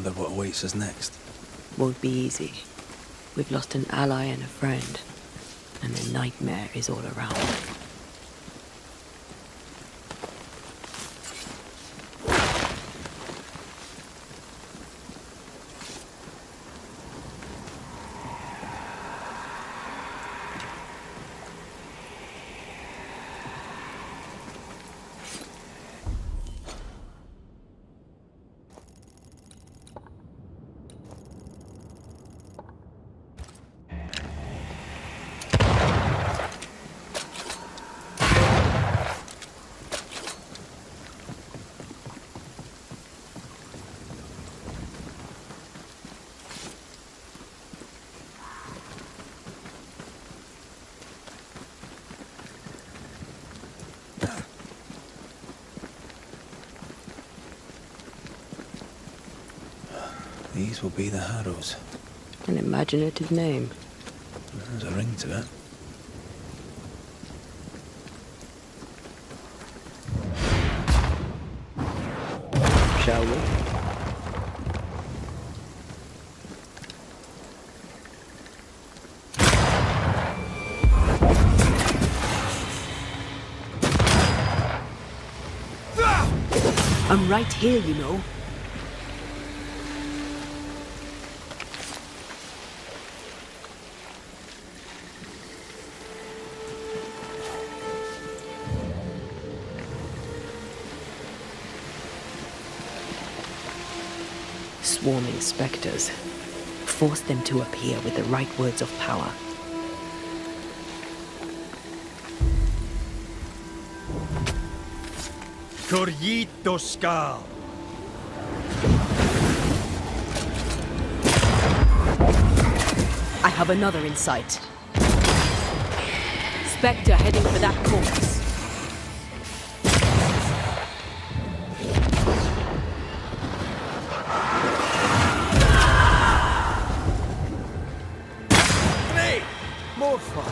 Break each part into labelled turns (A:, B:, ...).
A: wonder what awaits us next.
B: Won't be easy. We've lost an ally and a friend, and the nightmare is all around.
A: These will be the Harrows.
B: An imaginative name.
A: There's a ring to it.
B: Shall we? I'm right here, you know. Swarming specters. Force them to appear with the right words of power.
C: Corrito Skal.
B: I have another in sight. Spectre heading for that corpse.
C: More fun.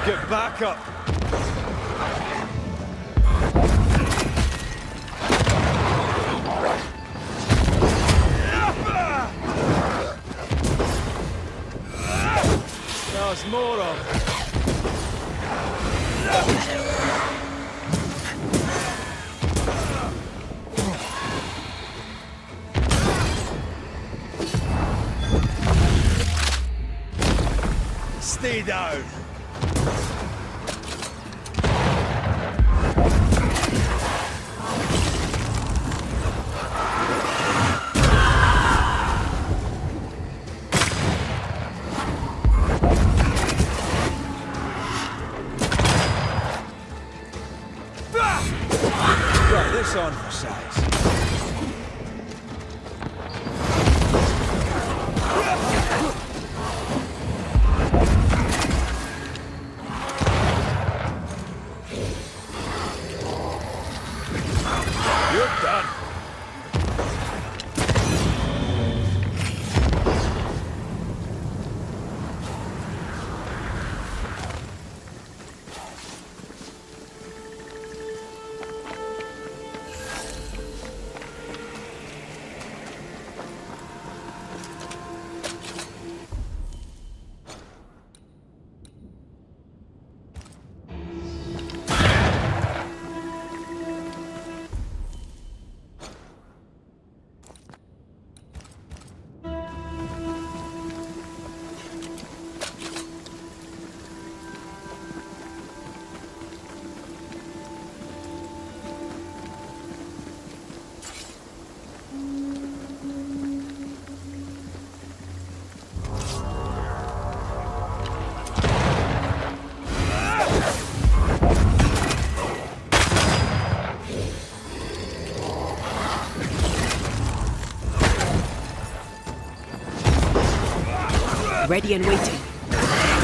C: Get back up. There's more of. Stay down. This on for size. You're done.
B: Ready and waiting.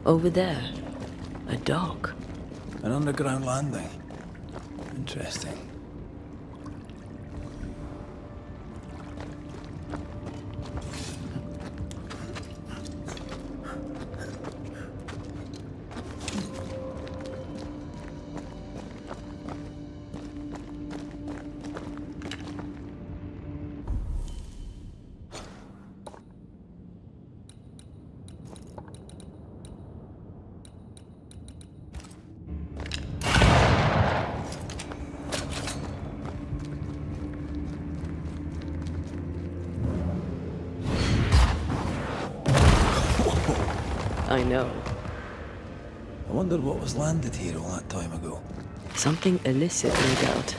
B: Over there, a dock.
A: An underground landing. Interesting.
B: I know.
A: I wonder what was landed here all that time ago.
B: Something illicit, no doubt.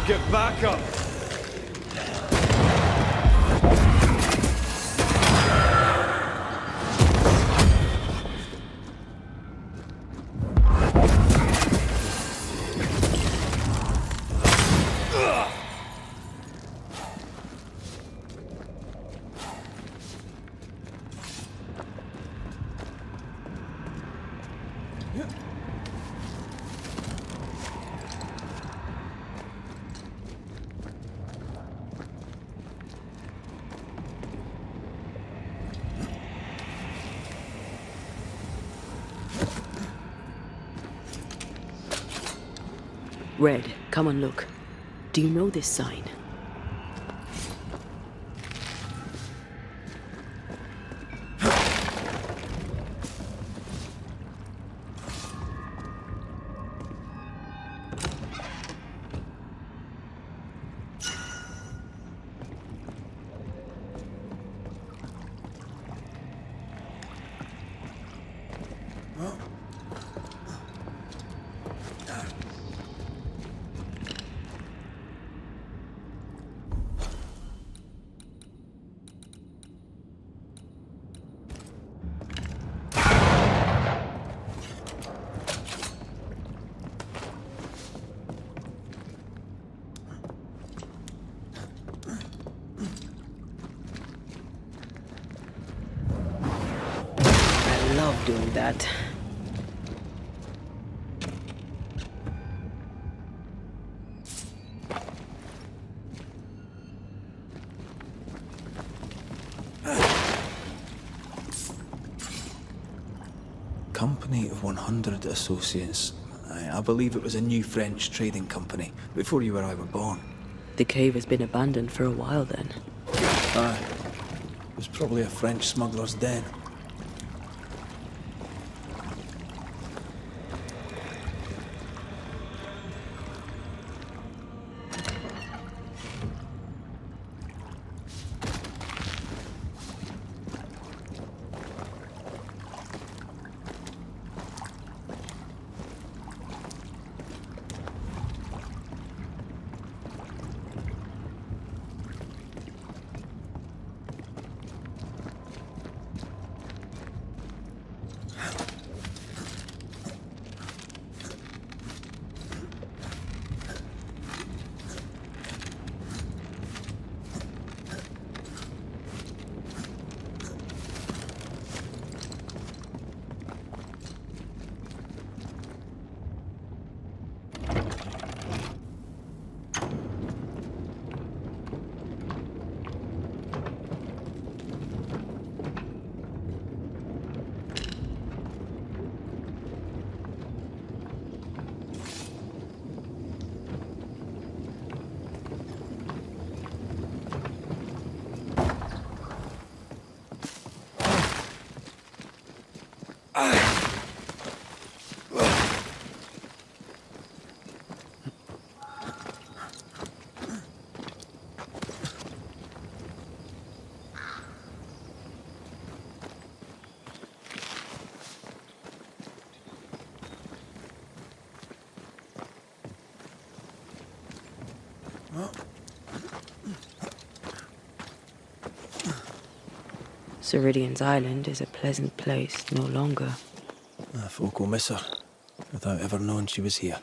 C: Get back up!
B: Red, come and look. Do you know this sign? I love doing that.
A: Company of 100 Associates. I believe it was a new French trading company, before you or I were born.
B: The cave has been abandoned for a while then.
A: Aye. It was probably a French smuggler's den.
B: Ceridian's island is a pleasant place no longer.
A: Folk will miss her, without ever knowing she was here.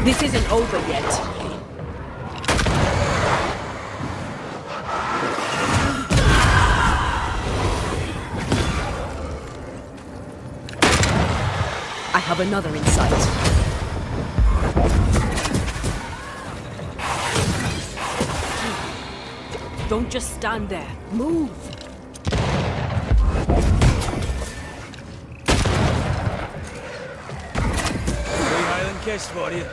B: This isn't over yet. I have another in sight. Don't just stand there. Move!
C: Free Highland kiss for you.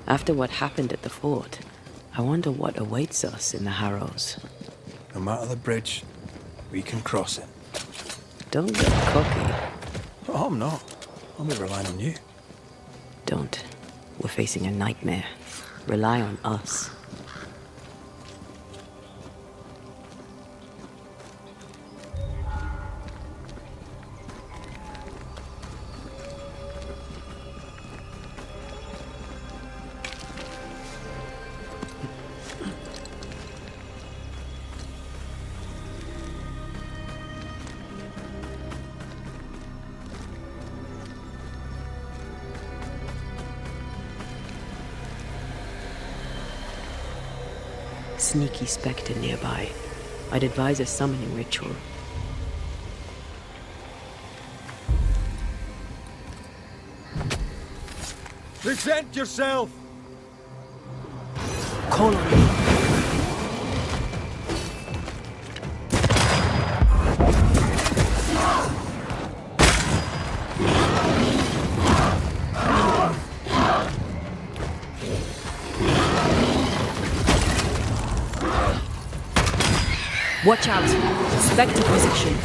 B: After what happened at the fort, I wonder what awaits us in the Harrows.
A: No matter the bridge, we can cross it.
B: Don't get cocky.
A: Oh, I'm not. I'll be relying on you.
B: Don't. We're facing a nightmare. Rely on us. Sneaky spectre nearby. I'd advise a summoning ritual.
C: Present yourself!
B: Call on me. Watch out! Spectre position.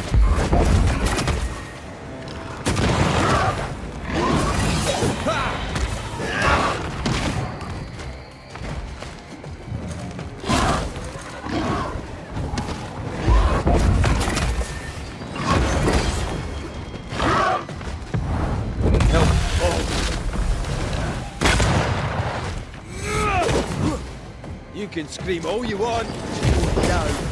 C: You can scream all you want. No.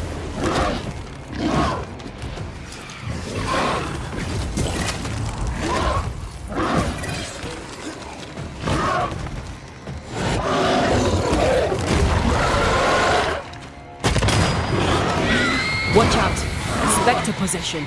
B: Watch out! Spectre possession.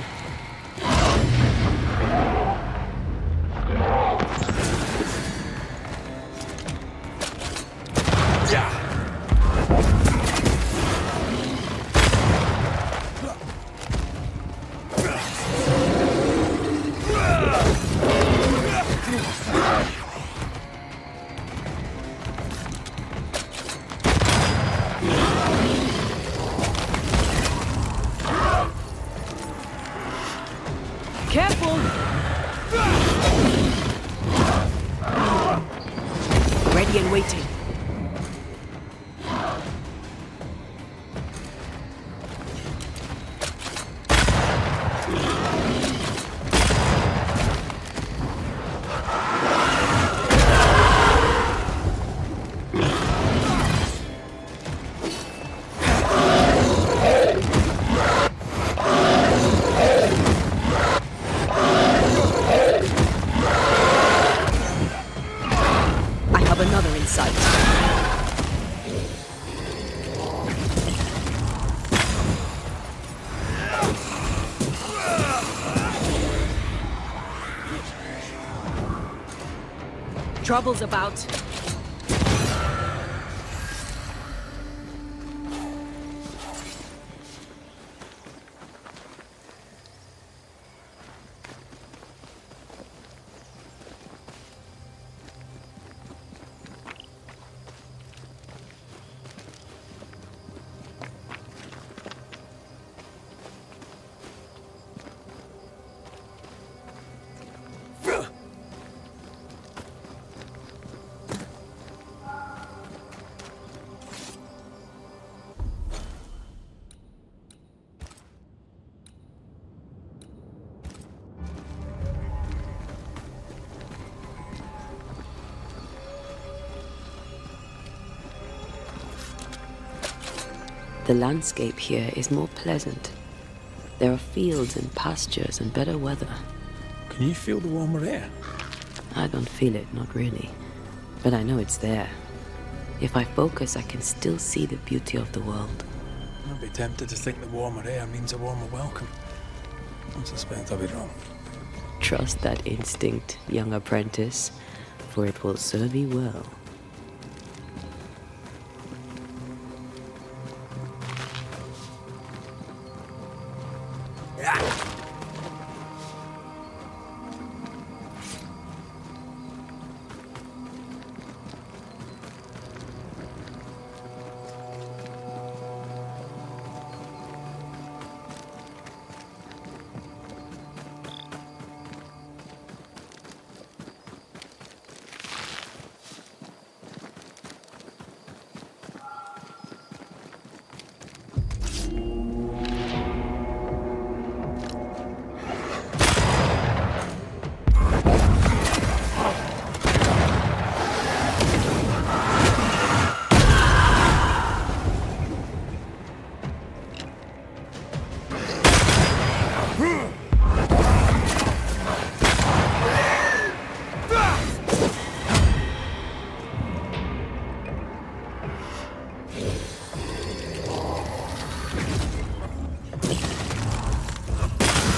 B: Careful! Ready and waiting. Another in sight. Trouble's about. The landscape here is more pleasant. There are fields and pastures and better weather.
A: Can you feel the warmer air?
B: I don't feel it, not really. But I know it's there. If I focus, I can still see the beauty of the world.
A: I'd be tempted to think the warmer air means a warmer welcome. I suspect I'll be wrong.
B: Trust that instinct, young apprentice, for it will serve you well.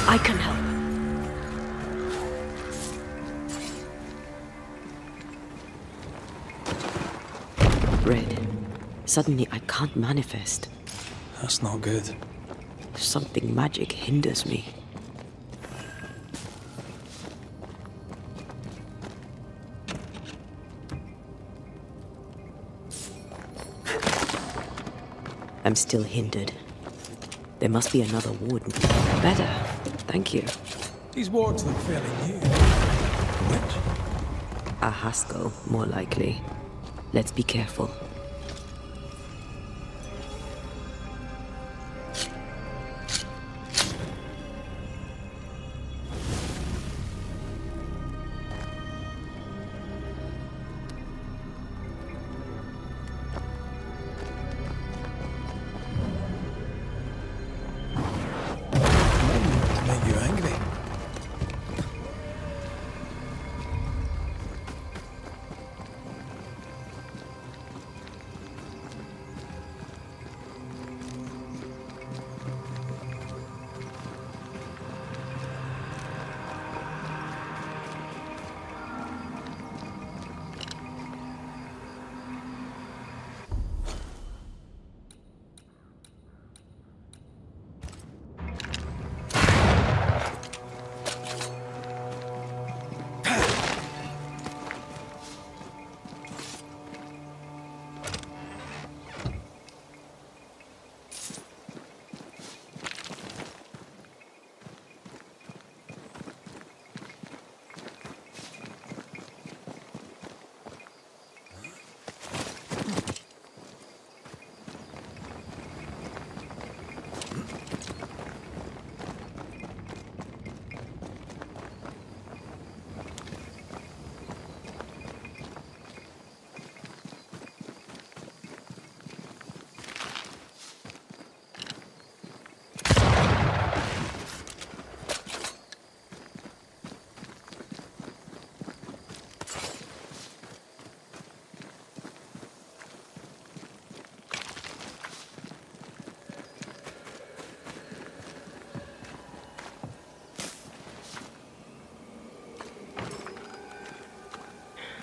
B: I can help. Red, suddenly I can't manifest.
A: That's not good.
B: Something magic hinders me. I'm still hindered. There must be another warden. Better. Thank you.
A: These wards look fairly new. Which?
B: A Haskell, more likely. Let's be careful.
A: Make you angry.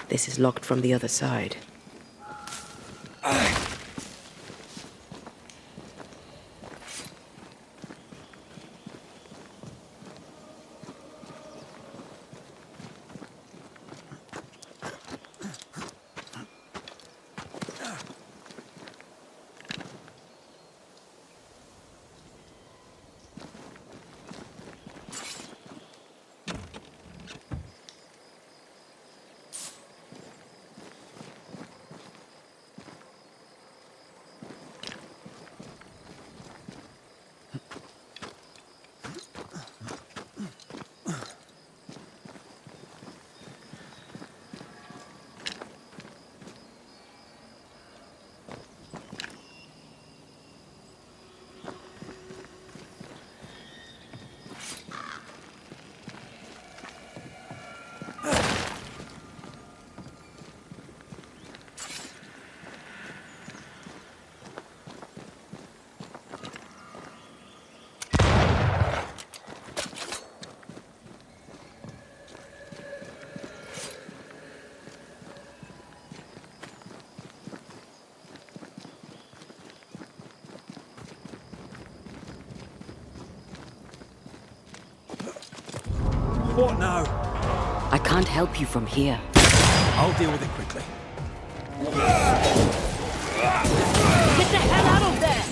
B: This is locked from the other side.
A: What now?
B: I can't help you from here.
A: I'll deal with it quickly.
B: Get the hell out of there!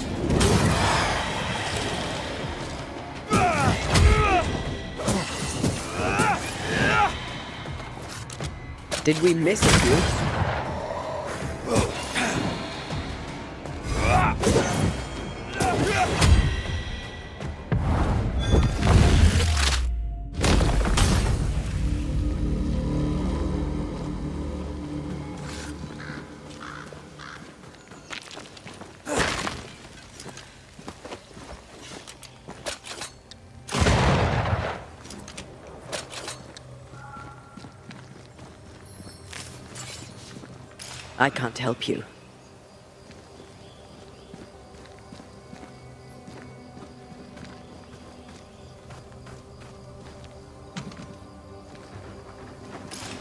D: Did we miss a few?
B: I can't help you.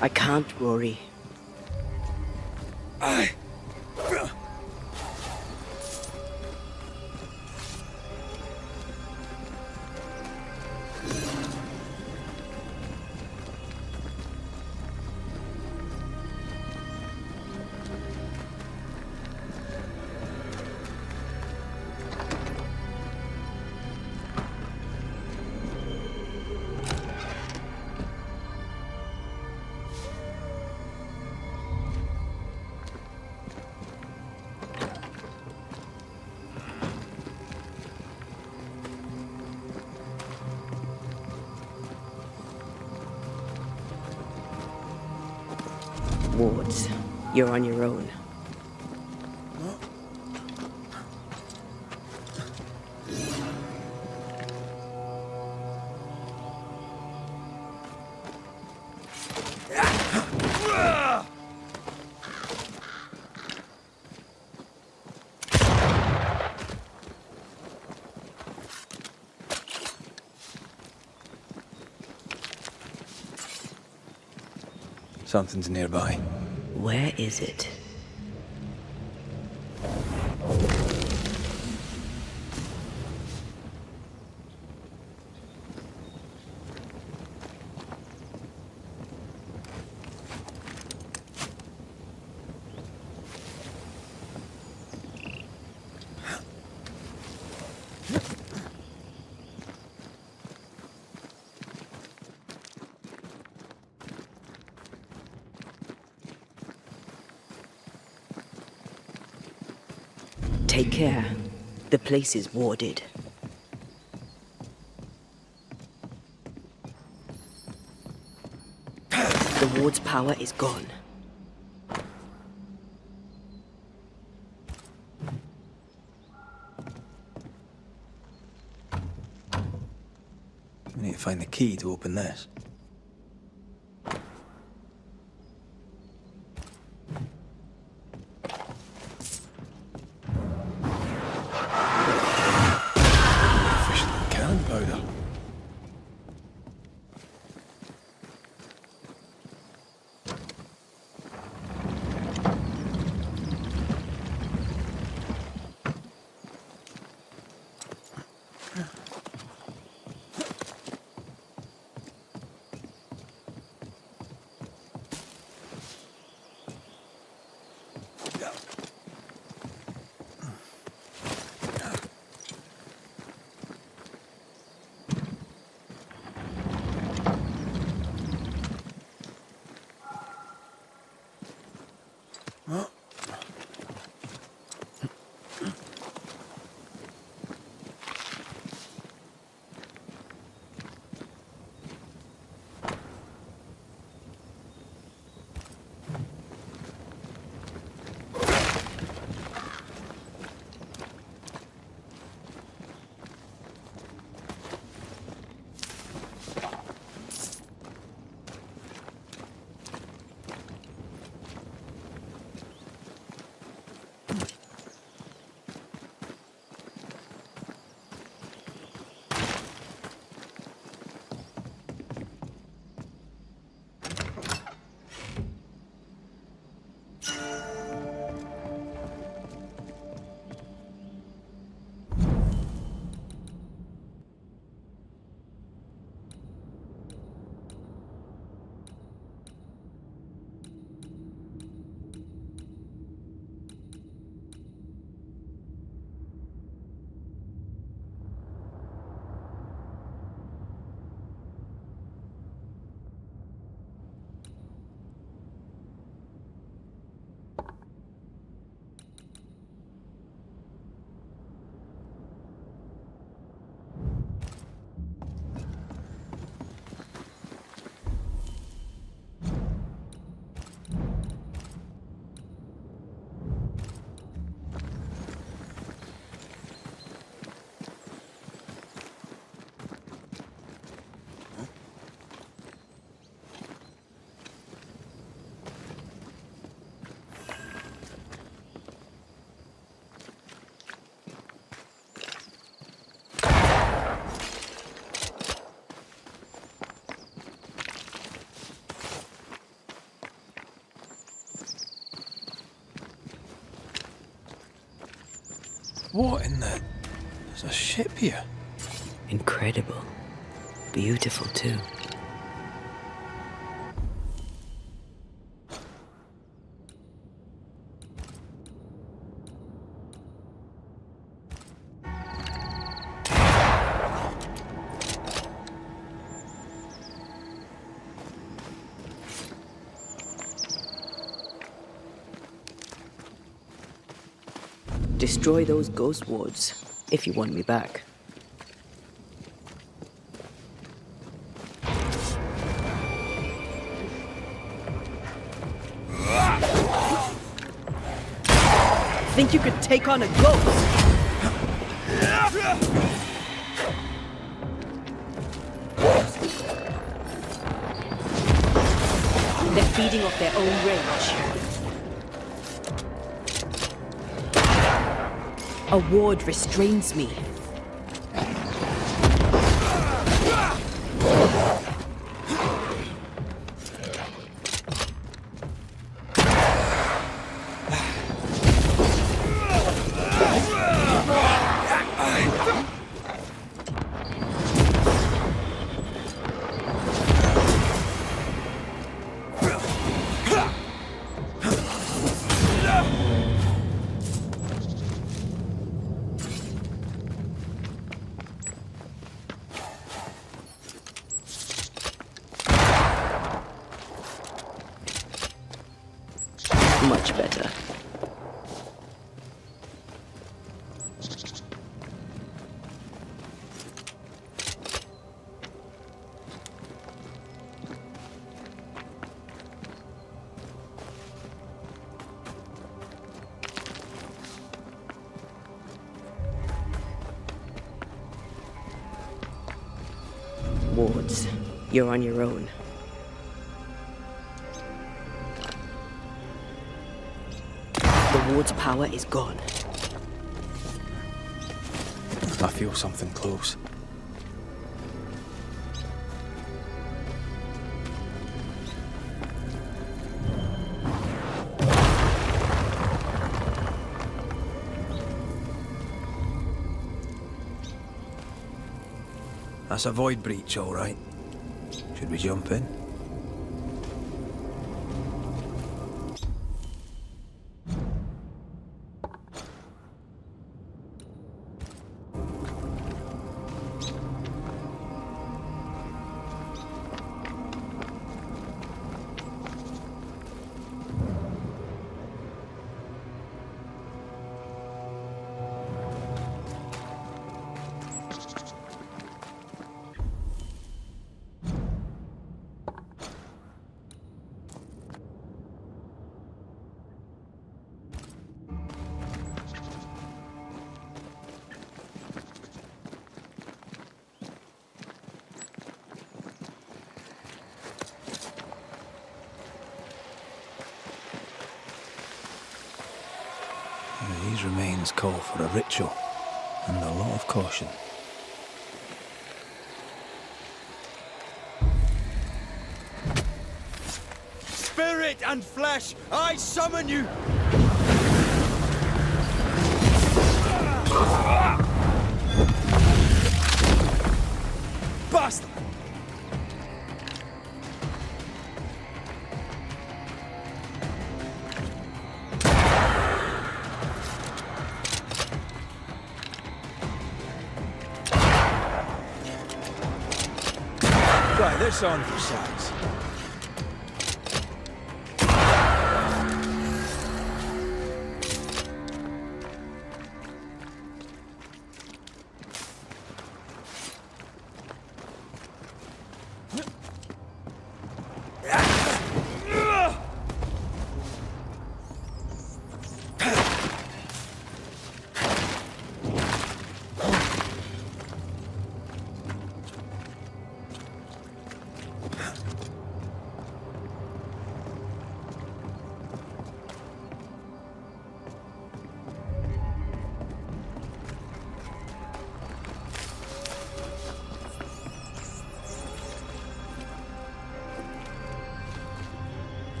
B: I can't, Rory. Wards, you're on your own.
A: Something's nearby.
B: Where is it? Take care. The place is warded. The ward's power is gone.
A: We need to find the key to open this. Powder. What in the... There's a ship here.
B: Incredible. Beautiful, too. Destroy those ghost wards, if you want me back.
D: Think you could take on a ghost?
B: They're feeding off their own rage. A ward restrains me. Much better. Wards, you're on your own. The ward's power is gone.
A: I feel something close. That's a void breach, all right. Should we jump in? These remains call for a ritual and a lot of caution.
C: Spirit and flesh, I summon you! Bastard! Try this on for size.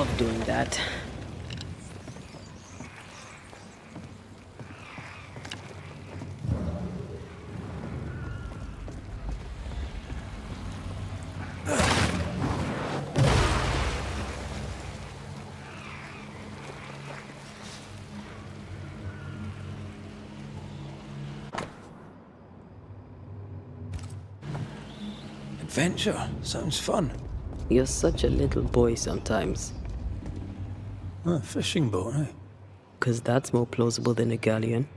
D: love doing that.
A: Adventure? Sounds fun.
B: You're such a little boy sometimes.
A: A fishing boat, eh?
B: 'Cause that's more plausible than a galleon.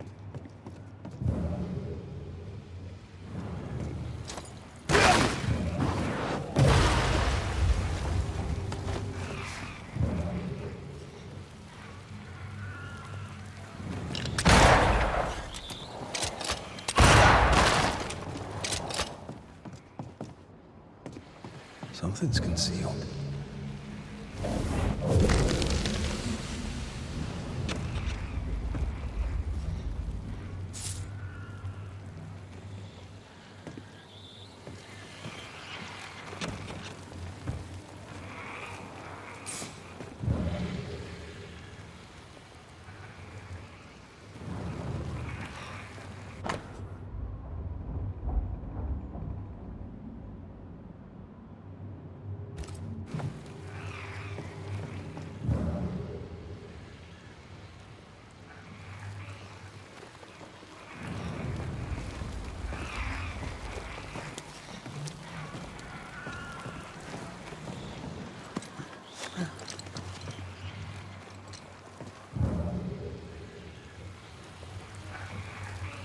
A: Something's concealed.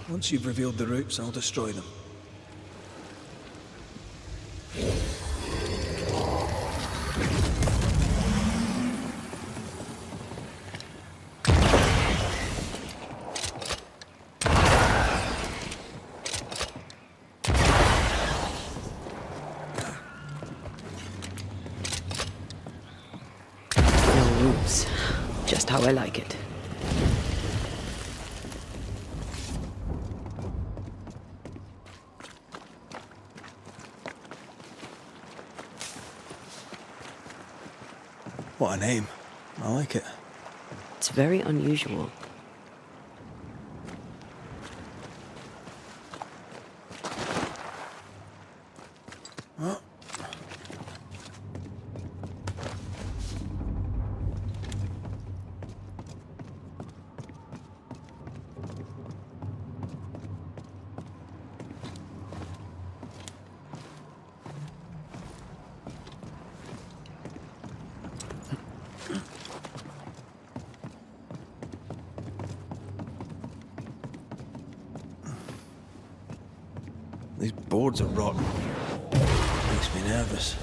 A: Once you've revealed the routes, I'll destroy them.
B: No rules. Just how I like it.
A: What a name. I like it.
B: It's very unusual.
A: These boards are rotten. Makes me nervous.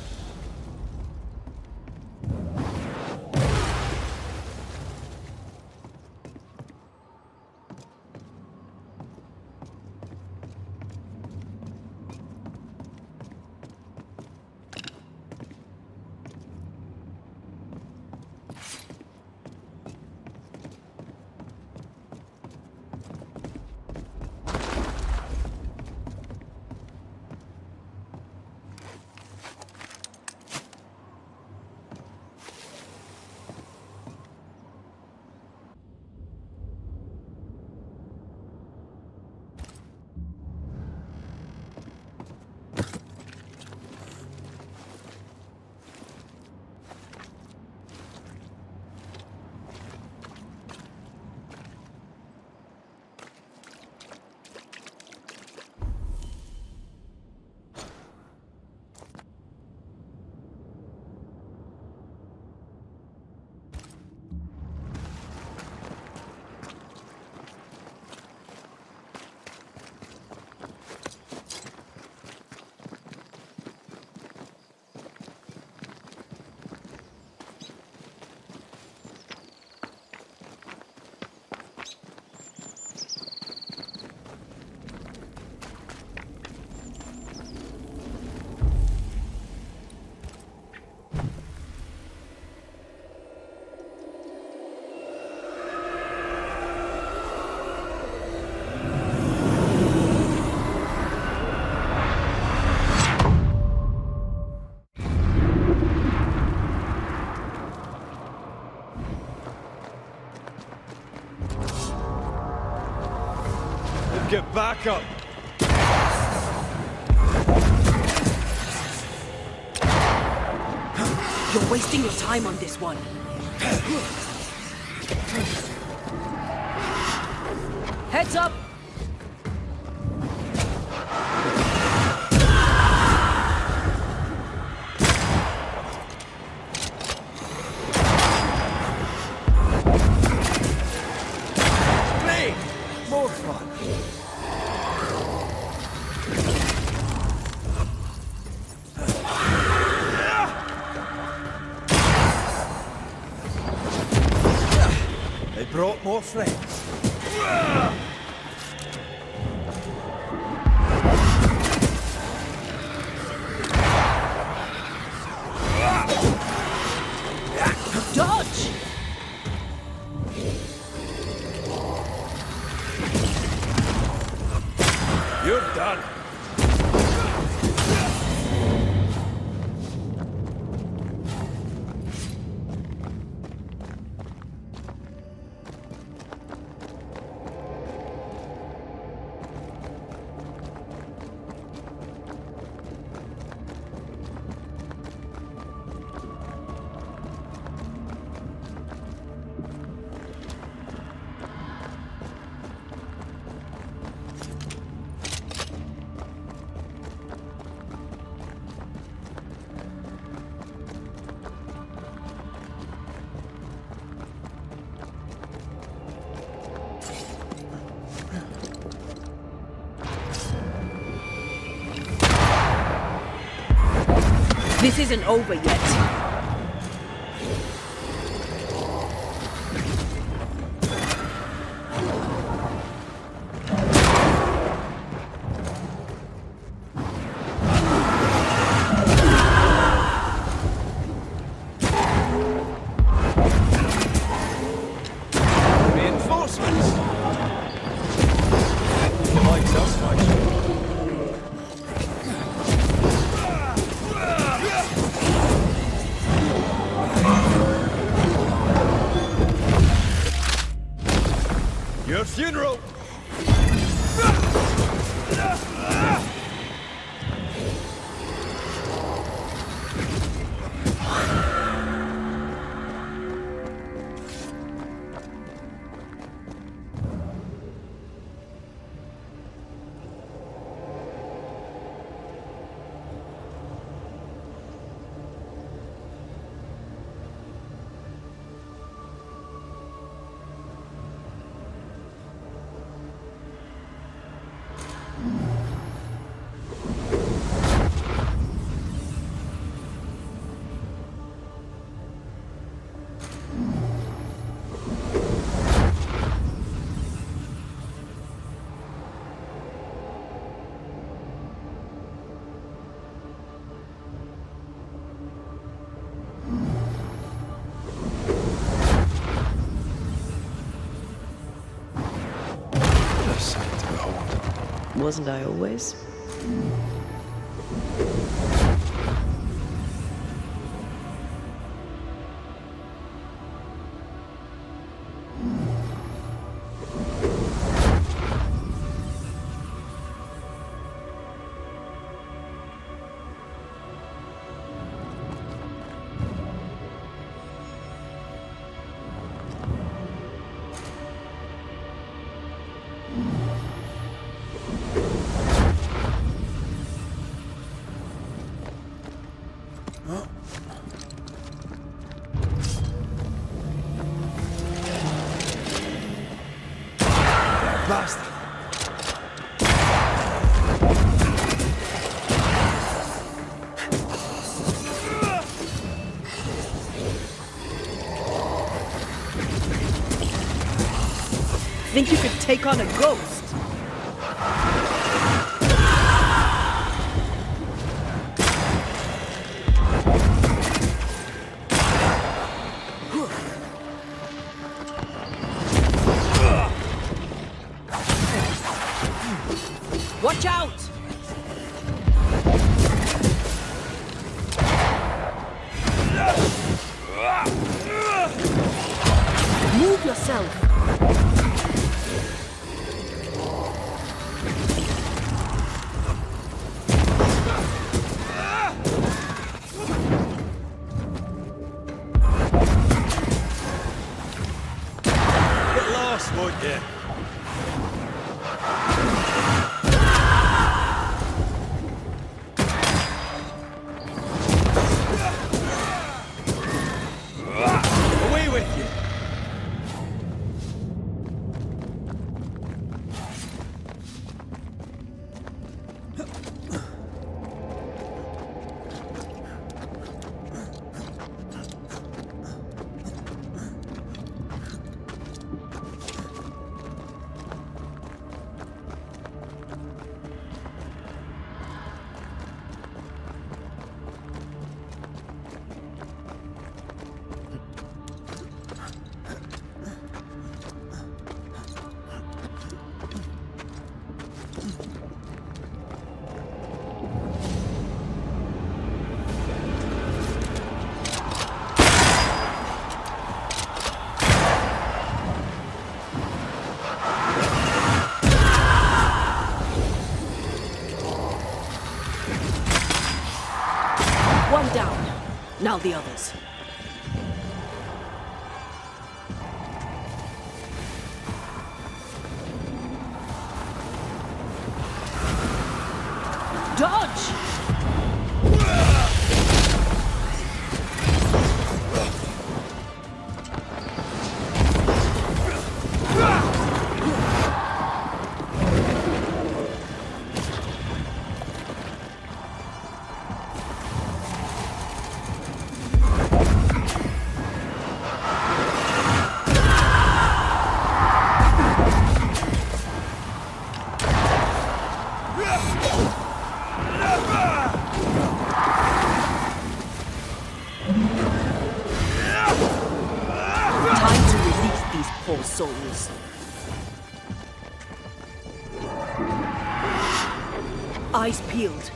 C: Get back up!
D: You're wasting your time on this one. Heads up!
C: More fun! They brought more friends.
D: Dodge!
C: You're done.
D: This isn't over yet.
C: Reinforcements! He likes us, right? Your funeral!
B: Wasn't I always?
C: Bastard!
D: Think you could take on a ghost? Watch out! Move yourself!
C: here. Away with you!
D: One down. Now the others. Dodge! Souls. Eyes peeled.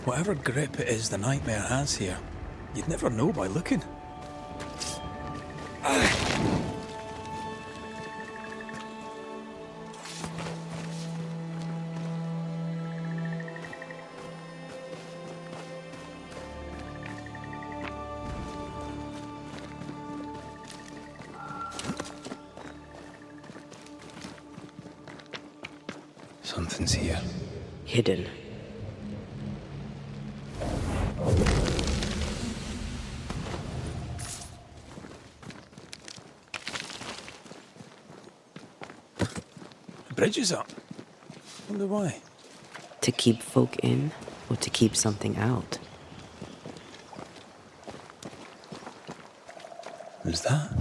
A: Whatever grip it is the nightmare has here, you'd never know by looking. Something's here.
B: Hidden.
A: Bridge is up. Wonder why.
B: To keep folk in, or to keep something out?
A: Is that?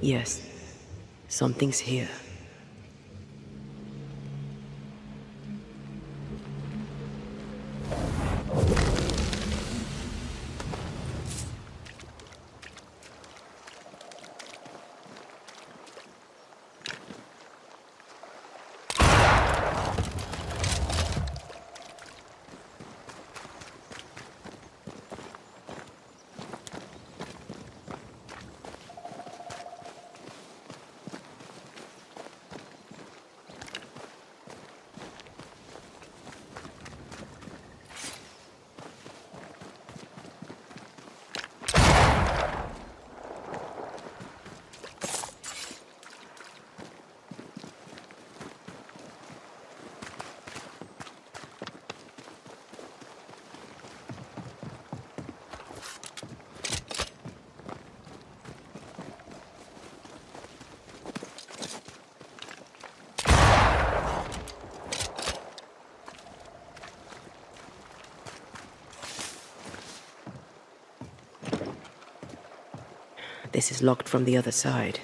B: Yes. Something's here. This is locked from the other side.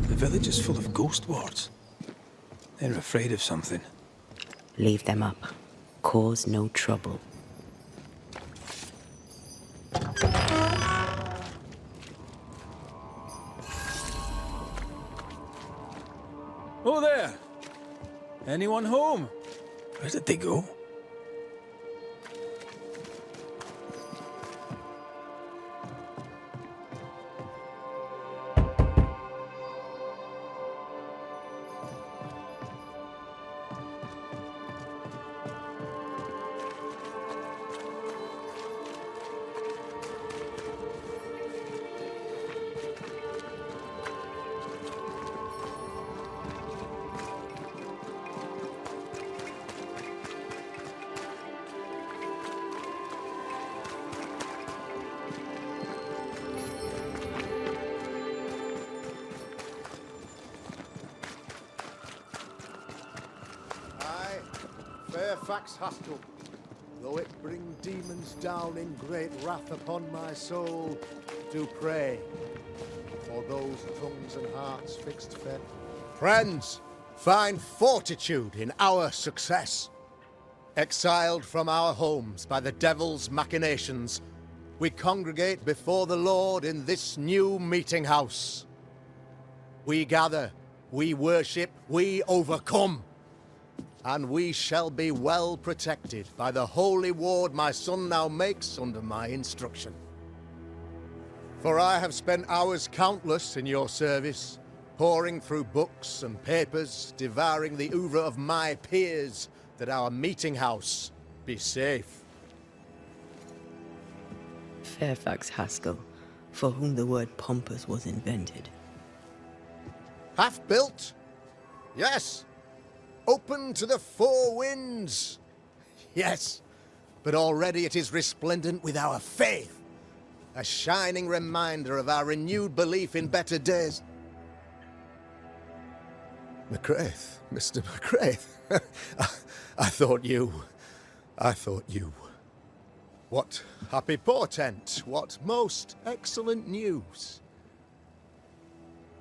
A: The village is full of ghost wards. They're afraid of something.
B: Leave them up. Cause no trouble.
A: Oh there! Anyone home? Where did they go?
E: Fairfax Haskell, though it bring demons down in great wrath upon my soul, do pray for those tongues and hearts fixed fair. Friends, find fortitude in our success. Exiled from our homes by the devil's machinations, we congregate before the Lord in this new meeting house. We gather, we worship, we overcome. And we shall be well protected by the holy ward my son now makes under my instruction. For I have spent hours countless in your service, poring through books and papers, devouring the oeuvre of my peers, that our meeting house be safe.
D: Fairfax Haskell, for whom the word pompous was invented.
E: Half-built? Yes. Open to the four winds? Yes. But already it is resplendent with our faith. A shining reminder of our renewed belief in better days. McRaith, Mr. McRaith. I thought you. What happy portent, what most excellent news.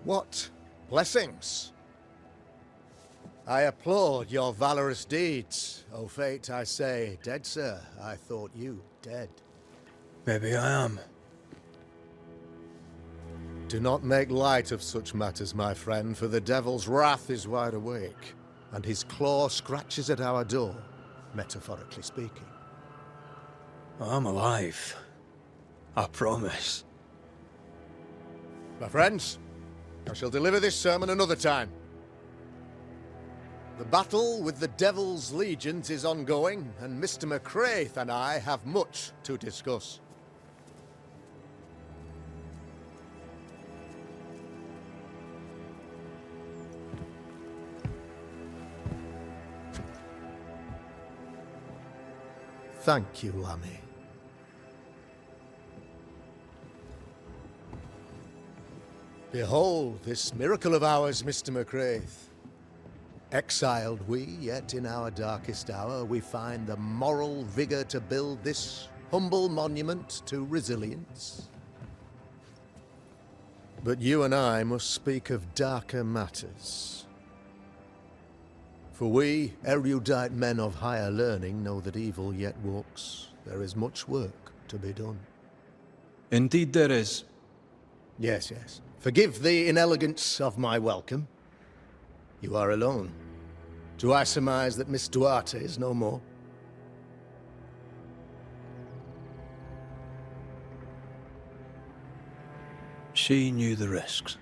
E: What blessings. I applaud your valorous deeds. O fate, I say, dead sir, I thought you dead.
A: Maybe I am.
E: Do not make light of such matters, my friend, for the devil's wrath is wide awake, and his claw scratches at our door, metaphorically speaking.
A: I'm alive. I promise.
E: My friends, I shall deliver this sermon another time. The battle with the Devil's legions is ongoing, and Mr. McRaith and I have much to discuss. Thank you, Lammy. Behold this miracle of ours, Mr. McRaith. Exiled we, yet in our darkest hour we find the moral vigor to build this humble monument to resilience. But you and I must speak of darker matters. For we, erudite men of higher learning, know that evil yet walks. There is much work to be done.
A: Indeed there is.
E: Yes, yes. Forgive the inelegance of my welcome. You are alone. Do I surmise that Miss Duarte is no more?
A: She knew the risks.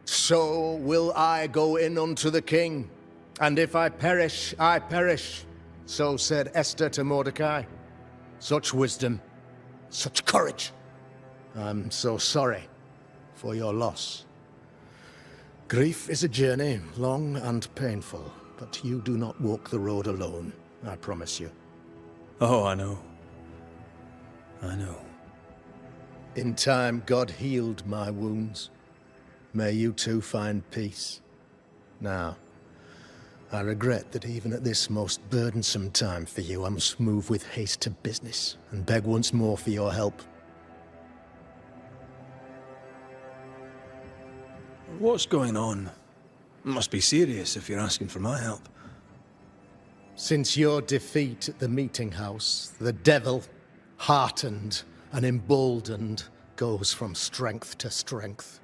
E: So will I go in unto the king. And if I perish, I perish. So said Esther to Mordecai. Such wisdom, such courage. I'm so sorry for your loss. Grief is a journey, long and painful, but you do not walk the road alone, I promise you.
A: Oh, I know. I know.
E: In time, God healed my wounds. May you too find peace. Now, I regret that even at this most burdensome time for you, I must move with haste to business and beg once more for your help.
A: What's going on? Must be serious if you're asking for my help.
E: Since your defeat at the meeting house, the devil, heartened and emboldened, goes from strength to strength.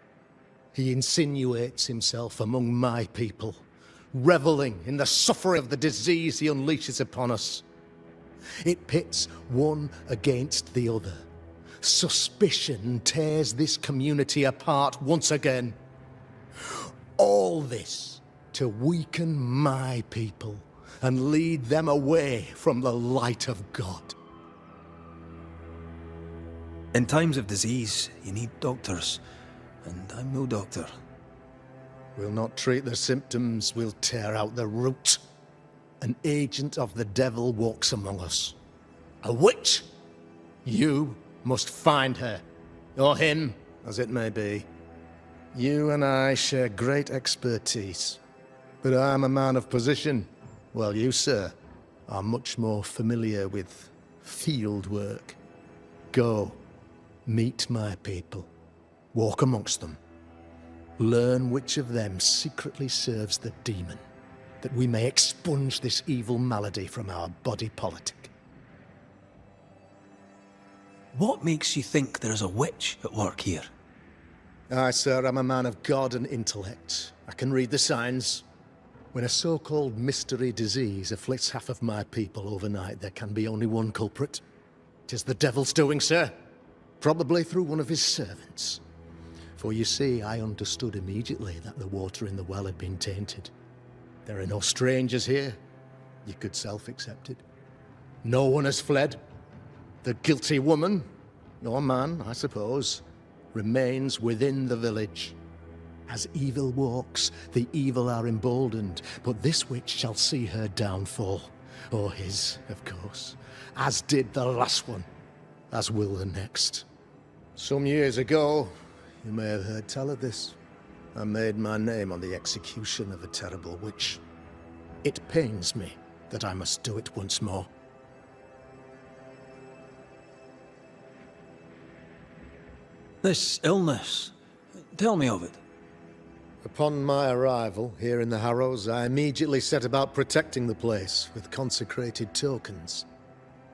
E: He insinuates himself among my people, reveling in the suffering of the disease he unleashes upon us. It pits one against the other. Suspicion tears this community apart once again. All this to weaken my people and lead them away from the light of God.
A: In times of disease, you need doctors, and I'm no doctor.
E: We'll not treat the symptoms, we'll tear out the root. An agent of the devil walks among us. A witch! You must find her, or him, as it may be. You and I share great expertise, but I'm a man of position, while you, sir, are much more familiar with field work. Go, meet my people, walk amongst them. Learn which of them secretly serves the demon, that we may expunge this evil malady from our body politic.
A: What makes you think there's a witch at work here?
E: Aye, sir, I'm a man of God and intellect. I can read the signs. When a so-called mystery disease afflicts half of my people overnight, there can be only one culprit. 'Tis the devil's doing, sir. Probably through one of his servants. For you see, I understood immediately that the water in the well had been tainted. There are no strangers here. You could self-accept it. No one has fled. The guilty woman, or man, I suppose, remains within the village. As evil walks, the evil are emboldened, but this witch shall see her downfall. Or his, of course. As did the last one. As will the next. Some years ago, you may have heard tell of this. I made my name on the execution of a terrible witch. It pains me that I must do it once more.
A: This illness, tell me of it.
E: Upon my arrival here in the Harrows, I immediately set about protecting the place with consecrated tokens.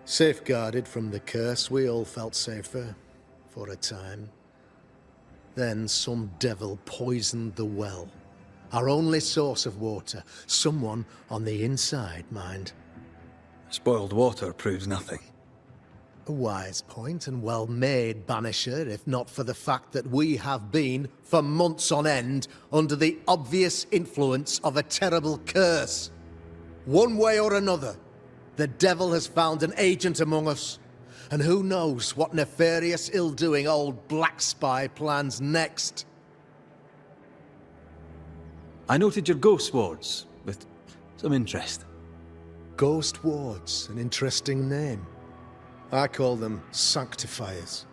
E: Safeguarded from the curse, we all felt safer, for a time. Then some devil poisoned the well, our only source of water. Someone on the inside, mind.
A: Spoiled water proves nothing.
E: A wise point and well made, Banisher, if not for the fact that we have been, for months on end, under the obvious influence of a terrible curse. One way or another, the devil has found an agent among us, and who knows what nefarious ill-doing old Black Spy plans next.
A: I noted your ghost wards with some interest.
E: Ghost wards, an interesting name. I call them sanctifiers,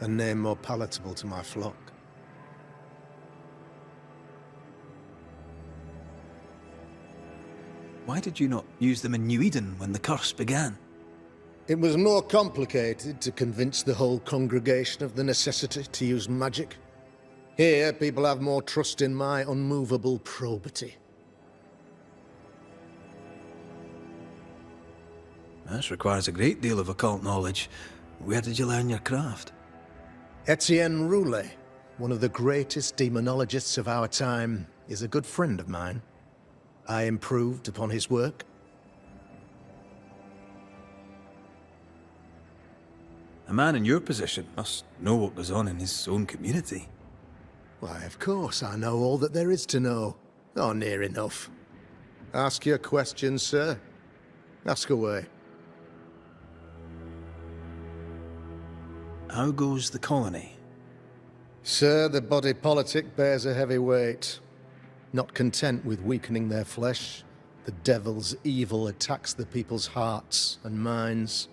E: a name more palatable to my flock.
A: Why did you not use them in New Eden when the curse began?
E: It was more complicated to convince the whole congregation of the necessity to use magic. Here, people have more trust in my unmovable probity.
A: This requires a great deal of occult knowledge. Where did you learn your craft?
E: Etienne Roulet, one of the greatest demonologists of our time, is a good friend of mine. I improved upon his work.
A: A man in your position must know what goes on in his own community.
E: Why, of course I know all that there is to know. Or near enough. Ask your questions, sir. Ask away.
A: How goes the colony?
E: Sir, the body politic bears a heavy weight. Not content with weakening their flesh, the devil's evil attacks the people's hearts and minds.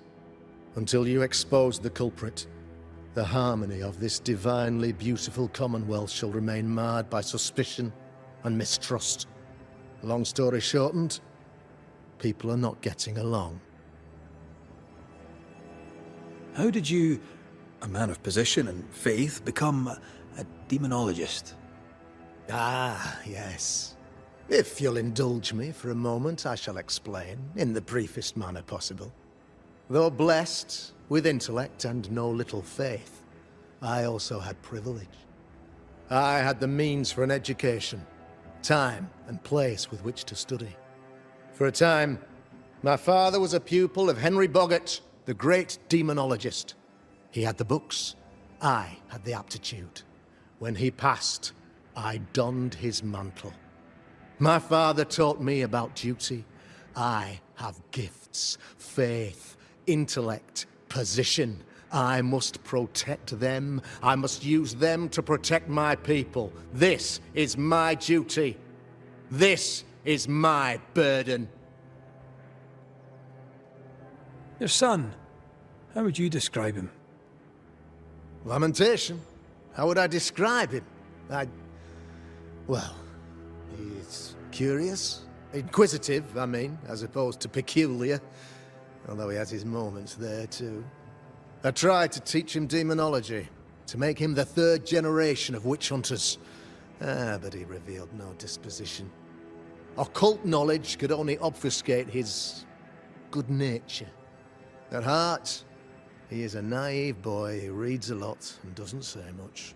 E: Until you expose the culprit, the harmony of this divinely beautiful commonwealth shall remain marred by suspicion and mistrust. Long story shortened, people are not getting along.
A: How did you, a man of position and faith, become a demonologist?
E: Ah, yes. If you'll indulge me for a moment, I shall explain, in the briefest manner possible. Though blessed with intellect and no little faith, I also had privilege. I had the means for an education, time and place with which to study. For a time, my father was a pupil of Henry Boggart, the great demonologist. He had the books, I had the aptitude. When he passed, I donned his mantle. My father taught me about duty. I have gifts, faith, intellect, position. I must protect them. I must use them to protect my people. This is my duty. This is my burden.
A: Your son, how would you describe him?
E: Lamentation? How would I describe him? Well, he's curious. Inquisitive, I mean, as opposed to peculiar. Although he has his moments there, too. I tried to teach him demonology, to make him the third generation of witch hunters. But he revealed no disposition. Occult knowledge could only obfuscate his good nature. At heart, he is a naive boy who reads a lot and doesn't say much.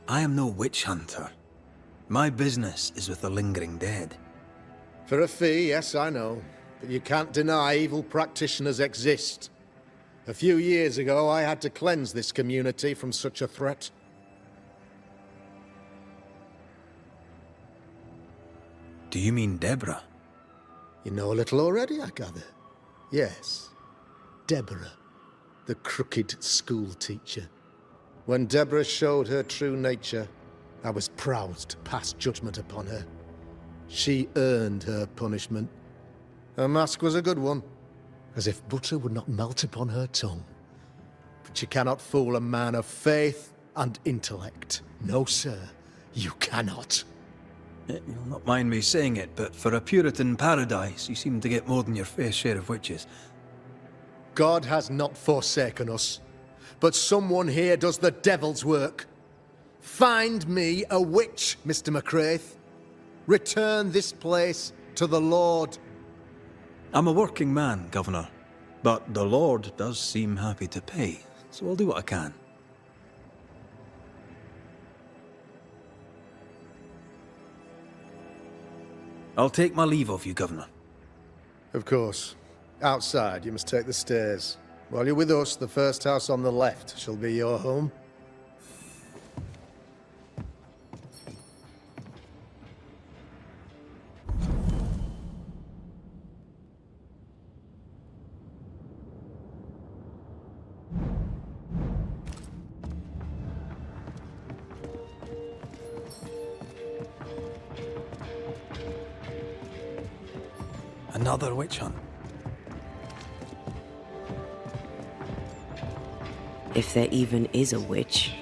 A: I am no witch hunter. My business is with the lingering dead.
E: For a fee, yes, I know. But you can't deny evil practitioners exist. A few years ago, I had to cleanse this community from such a threat.
A: Do you mean Deborah?
E: You know a little already, I gather. Yes. Deborah, the crooked school teacher. When Deborah showed her true nature, I was proud to pass judgment upon her. She earned her punishment. Her mask was a good one, as if butter would not melt upon her tongue. But you cannot fool a man of faith and intellect. No, sir, you cannot.
A: You'll not mind me saying it, but for a Puritan paradise, you seem to get more than your fair share of witches.
E: God has not forsaken us, but someone here does the devil's work. Find me a witch, Mr. McRaith. Return this place to the Lord.
A: I'm a working man, Governor, but the Lord does seem happy to pay, so I'll do what I can. I'll take my leave of you, Governor.
E: Of course. Outside, you must take the stairs. While you're with us, the first house on the left shall be your home.
A: Another witch hunt.
B: If there even is a witch.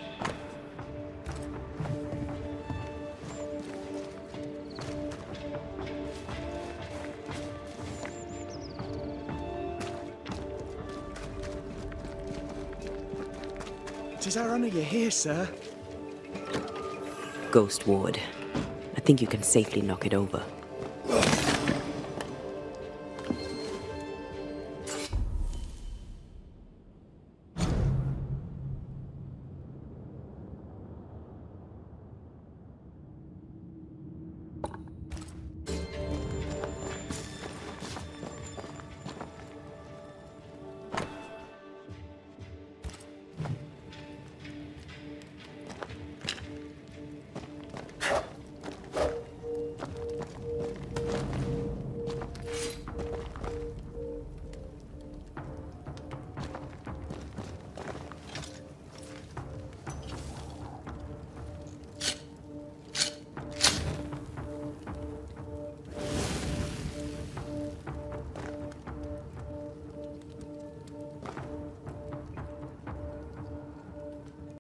C: Tis our honor you're here, sir.
B: Ghost Ward. I think you can safely knock it over.